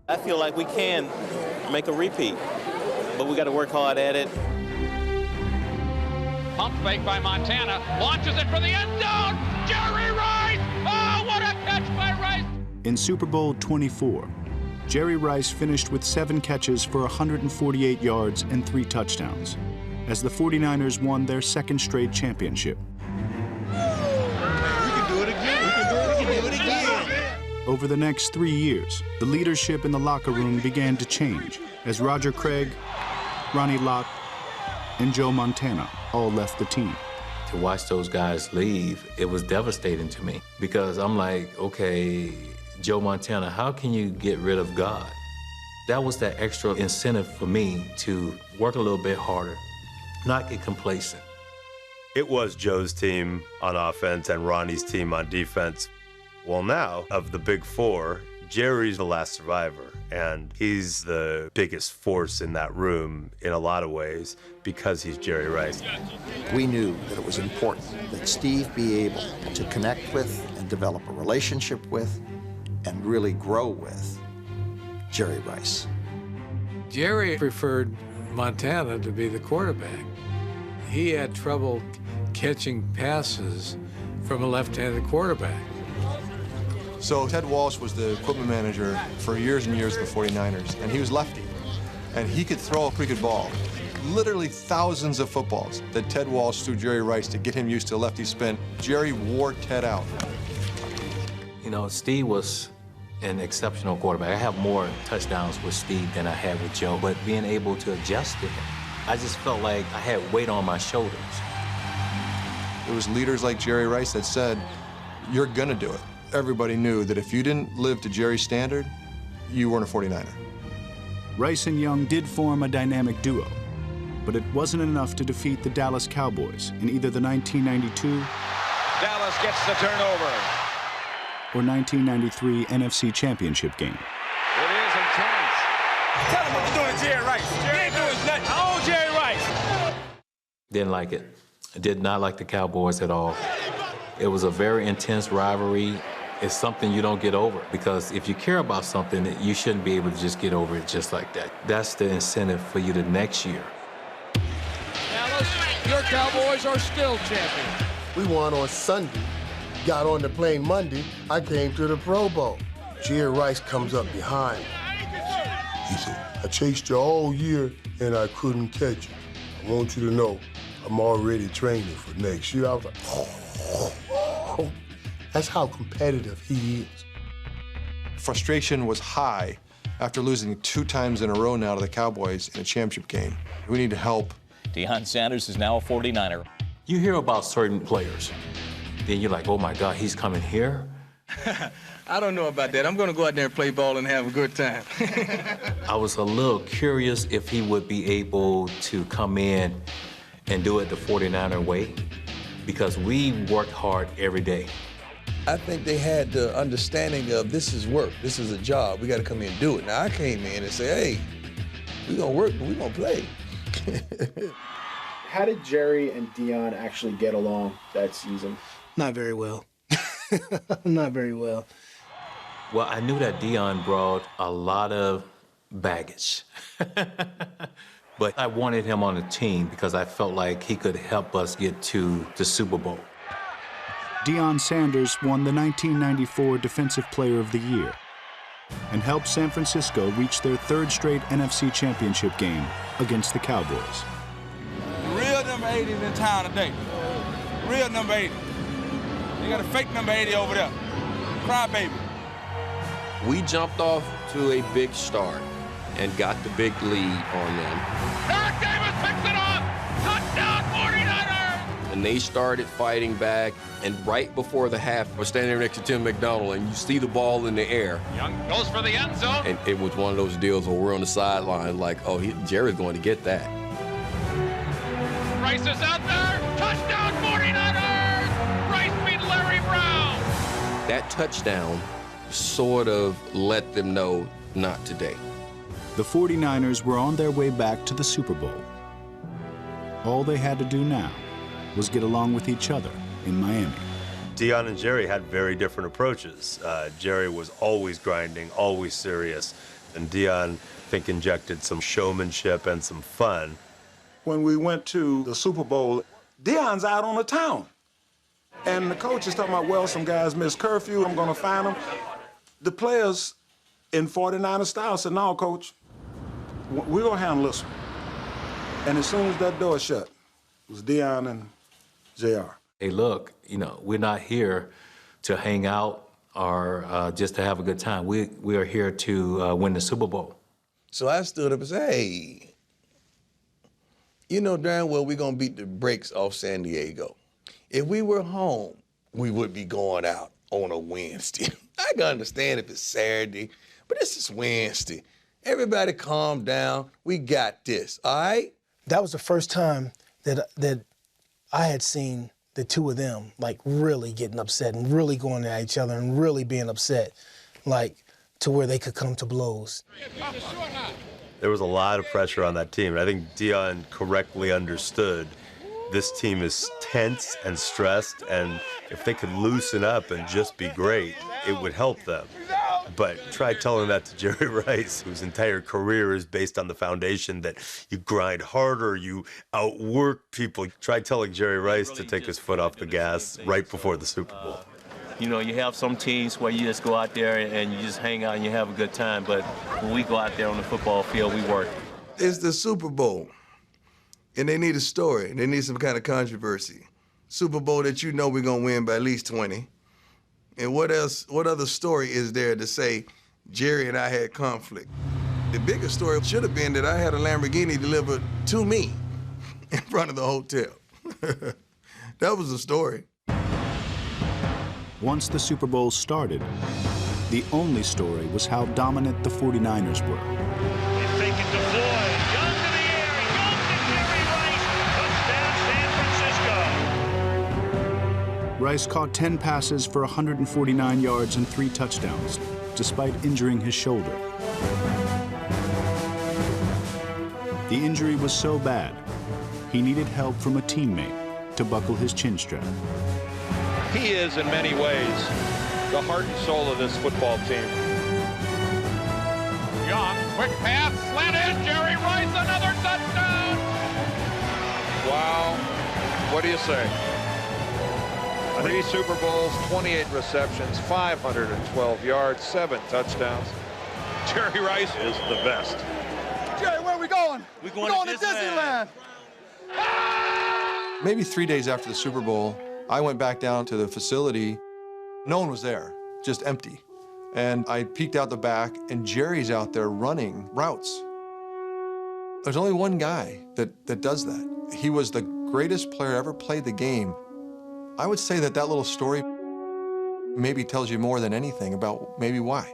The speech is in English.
I feel like we can make a repeat, but we got to work hard at it. Pump fake by Montana, launches it for the end zone. Jerry Rice! Oh, what a catch by Rice! In Super Bowl 24, Jerry Rice finished with 7 catches for 148 yards and 3 touchdowns, as the 49ers won their second straight championship. We can do it again. We can do it again. Over the next 3 years, the leadership in the locker room began to change as Roger Craig, Ronnie Lott, and Joe Montana all left the team. To watch those guys leave, it was devastating to me because I'm like, okay, Joe Montana, how can you get rid of God? That was that extra incentive for me to work a little bit harder, not get complacent. It was Joe's team on offense and Ronnie's team on defense. Well, now, of the big four, Jerry's the last survivor, and he's the biggest force in that room in a lot of ways because he's Jerry Rice. We knew that it was important that Steve be able to connect with and develop a relationship with and really grow with Jerry Rice. Jerry preferred Montana to be the quarterback. He had trouble catching passes from a left-handed quarterback. So Ted Walsh was the equipment manager for years and years of the 49ers, and he was lefty. And he could throw a pretty good ball. Literally thousands of footballs that Ted Walsh threw Jerry Rice to get him used to a lefty spin. Jerry wore Ted out. You know, Steve was an exceptional quarterback. I have more touchdowns with Steve than I had with Joe, but being able to adjust to him, I just felt like I had weight on my shoulders. It was leaders like Jerry Rice that said, you're gonna do it. Everybody knew that if you didn't live to Jerry's standard, you weren't a 49er. Rice and Young did form a dynamic duo, but it wasn't enough to defeat the Dallas Cowboys in either the 1992 Dallas gets the turnover. or 1993 NFC Championship game. It is intense. Tell him what you're doing to Jerry Rice. Jerry ain't doing nothing. I own Jerry Rice. Didn't like it. I did not like the Cowboys at all. It was a very intense rivalry. It's something you don't get over, because if you care about something, you shouldn't be able to just get over it just like that. That's the incentive for you the next year. Dallas, your Cowboys are still champions. We won on Sunday, got on the plane Monday, I came to the Pro Bowl. Jerry Rice comes up behind me. He said, I chased you all year and I couldn't catch you. I want you to know I'm already training for next year. I was like, oh. That's how competitive he is. Frustration was high after losing 2 times in a row now to the Cowboys in a championship game. We need to help. Deion Sanders is now a 49er. You hear about certain players, then you're like, oh my God, he's coming here? I don't know about that. I'm going to go out there and play ball and have a good time. I was a little curious if he would be able to come in and do it the 49er way, because we worked hard every day. I think they had the understanding of this is work, this is a job, we got to come in and do it. Now I came in and said, hey, we're going to work, but we're going to play. How did Jerry and Deion actually get along that season? Not very well. Not very well. Well, I knew that Deion brought a lot of baggage. But I wanted him on the team because I felt like he could help us get to the Super Bowl. Deion Sanders won the 1994 Defensive Player of the Year and helped San Francisco reach their 3rd straight NFC Championship game against the Cowboys. The real number 80 is in town today. Real number 80. They got a fake number 80 over there. Crybaby. We jumped off to a big start and got the big lead on them. Eric Davis picks it off. Touchdown 49ers. And they started fighting back, and right before the half, we're standing there next to Tim McDonald, and you see the ball in the air. Young goes for the end zone. And it was one of those deals where we're on the sideline like, oh, Jerry's going to get that. Rice is out there. Touchdown 49ers. Rice beat Larry Brown. That touchdown sort of let them know, not today. The 49ers were on their way back to the Super Bowl. All they had to do now was get along with each other in Miami. Deion and Jerry had very different approaches. Jerry was always grinding, always serious. And Deion, I think, injected some showmanship and some fun. When we went to the Super Bowl, Deion's out on the town. And the coach is talking about, well, some guys missed curfew, I'm gonna find them. The players in 49er style said, no, coach, we're gonna handle this one. And as soon as that door shut, it was Deion and JR. Hey, look, you know, we're not here to hang out or just to have a good time. We are here to win the Super Bowl. So I stood up and said, hey, you know darn well we're gonna beat the brakes off San Diego. If we were home, we would be going out on a Wednesday. I can understand if it's Saturday, but this is Wednesday. Everybody calm down. We got this, all right? That was the first time that I had seen the two of them, like, really getting upset and really going at each other and really being upset, like, to where they could come to blows. There was a lot of pressure on that team, and I think Deion correctly understood this team is tense and stressed, and if they could loosen up and just be great, it would help them. But try telling that to Jerry Rice, whose entire career is based on the foundation that you grind harder, you outwork people. Try telling Jerry Rice to take his foot off the gas right before the Super Bowl. You know, you have some teams where you just go out there and you just hang out and you have a good time, but when we go out there on the football field, we work. It's the Super Bowl, and they need a story. They need some kind of controversy. Super Bowl that you know we're gonna win by at least 20. And what else? What other story is there to say Jerry and I had conflict? The biggest story should have been that I had a Lamborghini delivered to me in front of the hotel. That was the story. Once the Super Bowl started, the only story was how dominant the 49ers were. It's taken to Floyd. Young to the air. He goes to Jerry Rice. Touchdown, San Francisco. Rice caught 10 passes for 149 yards and 3 touchdowns, despite injuring his shoulder. The injury was so bad, he needed help from a teammate to buckle his chin strap. He is, in many ways, the heart and soul of this football team. Young, quick pass, slanted, Jerry Rice, another touchdown! Wow, what do you say? 3 Super Bowls, 28 receptions, 512 yards, 7 touchdowns. Jerry Rice is the best. Jerry, where are we going? We're going to Disneyland. Maybe 3 days after the Super Bowl, I went back down to the facility. No one was there, just empty. And I peeked out the back, and Jerry's out there running routes. There's only one guy that does that. He was the greatest player ever played the game. I would say that little story maybe tells you more than anything about maybe why.